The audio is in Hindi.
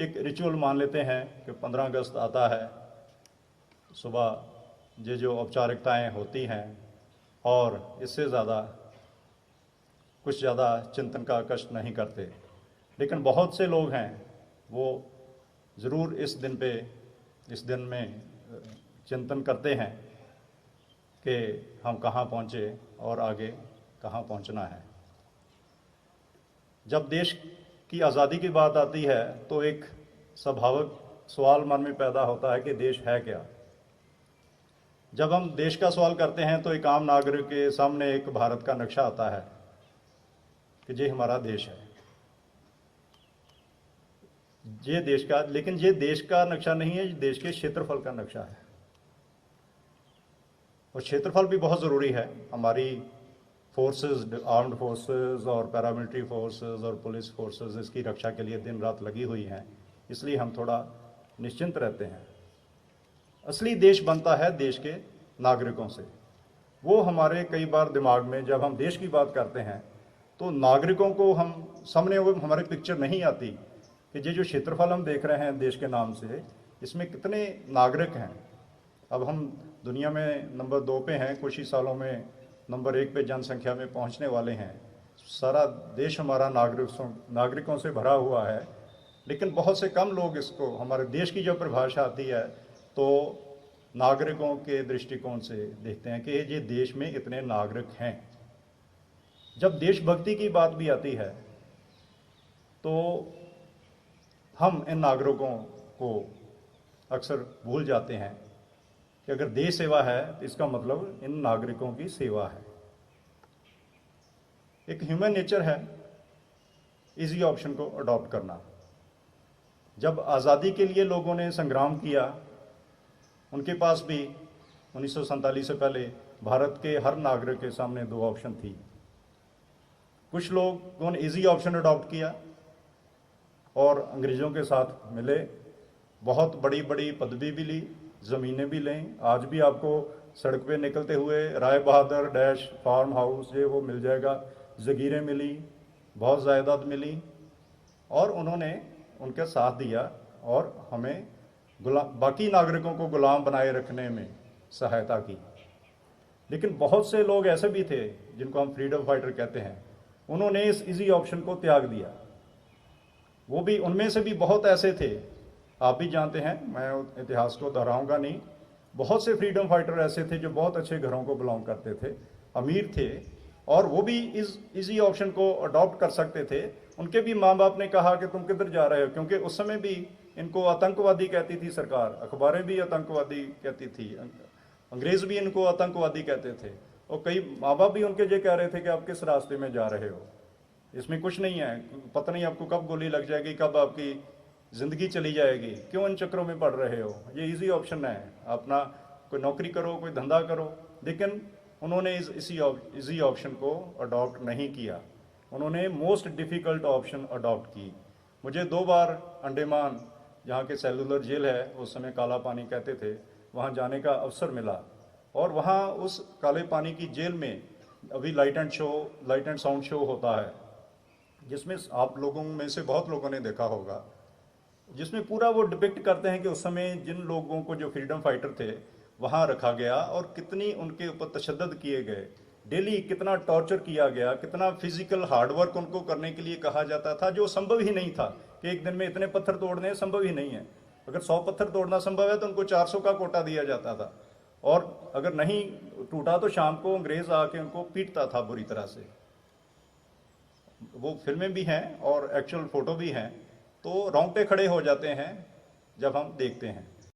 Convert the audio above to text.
एक रिचुअल मान लेते हैं कि 15 अगस्त आता है, सुबह ये जो औपचारिकताएं होती हैं और इससे कुछ ज़्यादा चिंतन का कष्ट नहीं करते। लेकिन बहुत से लोग हैं वो ज़रूर इस दिन में चिंतन करते हैं कि हम कहाँ पहुँचे और आगे कहाँ पहुँचना है। जब देश की आज़ादी की बात आती है तो एक स्वाभाविक सवाल मन में पैदा होता है कि देश है क्या। जब हम देश का सवाल करते हैं तो एक आम नागरिक के सामने एक भारत का नक्शा आता है कि ये हमारा देश है, ये देश का, लेकिन ये देश का नक्शा नहीं है, ये देश के क्षेत्रफल का नक्शा है। और क्षेत्रफल भी बहुत ज़रूरी है। हमारी फोर्सेस, आर्म्ड फोर्सेस और पैरामिलिट्री फोर्सेस और पुलिस फोर्सेस इसकी रक्षा के लिए दिन रात लगी हुई हैं, इसलिए हम थोड़ा निश्चिंत रहते हैं। असली देश बनता है देश के नागरिकों से। वो हमारे कई बार दिमाग में जब हम देश की बात करते हैं तो नागरिकों को हम सामने वो हमारी पिक्चर नहीं आती कि ये जो क्षेत्रफल हम देख रहे हैं देश के नाम से, इसमें कितने नागरिक हैं। अब हम दुनिया में नंबर 2 पे हैं, कुछ ही सालों में नंबर 1 पे जनसंख्या में पहुंचने वाले हैं। सारा देश हमारा नागरिकों से भरा हुआ है, लेकिन बहुत से कम लोग इसको, हमारे देश की जो परिभाषा आती है तो नागरिकों के दृष्टिकोण से देखते हैं कि ये देश में इतने नागरिक हैं। जब देशभक्ति की बात भी आती है तो हम इन नागरिकों को अक्सर भूल जाते हैं कि अगर देश सेवा है तो इसका मतलब इन नागरिकों की सेवा है। एक ह्यूमन नेचर है इजी ऑप्शन को अडॉप्ट करना। जब आज़ादी के लिए लोगों ने संग्राम किया, उनके पास भी 1947 से पहले भारत के हर नागरिक के सामने 2 ऑप्शन थी। कुछ लोगों ने इजी ऑप्शन अडॉप्ट किया और अंग्रेज़ों के साथ मिले, बहुत बड़ी बड़ी पदवी भी ली, ज़मीनें भी लें। आज भी आपको सड़क पे निकलते हुए Rai Bahadur dash farm house ये वो मिल जाएगा। जगीरें मिली, बहुत जायदाद मिली और उन्होंने उनका साथ दिया और हमें बाकी नागरिकों को गुलाम बनाए रखने में सहायता की। लेकिन बहुत से लोग ऐसे भी थे जिनको हम फ्रीडम फाइटर कहते हैं, उन्होंने इस इजी ऑप्शन को त्याग दिया। वो भी, उनमें से भी बहुत ऐसे थे, आप भी जानते हैं, मैं इतिहास को दोहराऊंगा नहीं। बहुत से फ्रीडम फाइटर ऐसे थे जो बहुत अच्छे घरों को बिलोंग करते थे, अमीर थे, और वो भी इस इजी ऑप्शन को अडॉप्ट कर सकते थे। उनके भी माँ बाप ने कहा कि तुम किधर जा रहे हो, क्योंकि उस समय भी इनको आतंकवादी कहती थी सरकार, अखबारें भी आतंकवादी कहती थी, अंग्रेज़ भी इनको आतंकवादी कहते थे, और कई माँ बाप भी उनके ये कह रहे थे कि आप किस रास्ते में जा रहे हो, इसमें कुछ नहीं है, पता नहीं आपको कब गोली लग जाएगी, कब आपकी ज़िंदगी चली जाएगी, क्यों इन चक्रों में पड़ रहे हो, ये इजी ऑप्शन है, अपना कोई नौकरी करो, कोई धंधा करो। लेकिन उन्होंने इसी इजी ऑप्शन को अडॉप्ट नहीं किया, उन्होंने मोस्ट डिफ़िकल्ट ऑप्शन अडॉप्ट की। मुझे 2 बार अंडमान, जहाँ के सेलुलर जेल है, उस समय काला पानी कहते थे, वहाँ जाने का अवसर मिला, और वहाँ उस काले पानी की जेल में अभी लाइट एंड साउंड शो होता है, जिसमें आप लोगों में से बहुत लोगों ने देखा होगा, जिसमें पूरा वो डिपिक्ट करते हैं कि उस समय जिन लोगों को जो फ्रीडम फाइटर थे वहाँ रखा गया और कितनी उनके ऊपर तशद्दुद किए गए, डेली कितना टॉर्चर किया गया, कितना फिजिकल हार्डवर्क उनको करने के लिए कहा जाता था, जो संभव ही नहीं था कि एक दिन में इतने पत्थर तोड़ने संभव ही नहीं है। अगर 100 पत्थर तोड़ना संभव है तो उनको 400 का कोटा दिया जाता था, और अगर नहीं टूटा तो शाम को अंग्रेज़ आके उनको पीटता था बुरी तरह से। वो फिल्में भी हैं और एक्चुअल फ़ोटो भी हैं, तो रोंगटे खड़े हो जाते हैं जब हम देखते हैं।